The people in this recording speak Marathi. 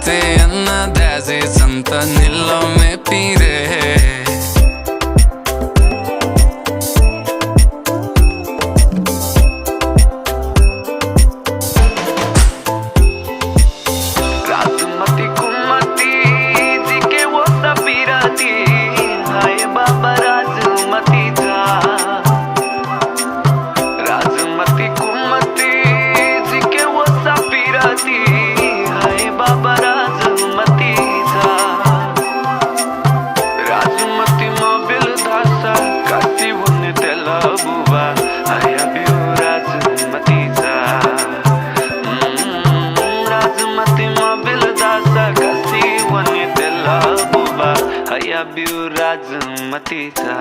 te annadese Santa Nillo me pire Rajmati कुमती जी के वो सपीराती हाय बाबा राजमतीचा राजमती कुमती जी के वो सपीराती हाय बाबा राजमतीचा राजमती मोबिल धासा काती होने तेला बुवा हाय बियो राजमतीचा राजमती मोबिल दासा कसी वने तेला बुबा हया बिउ राजमतीचा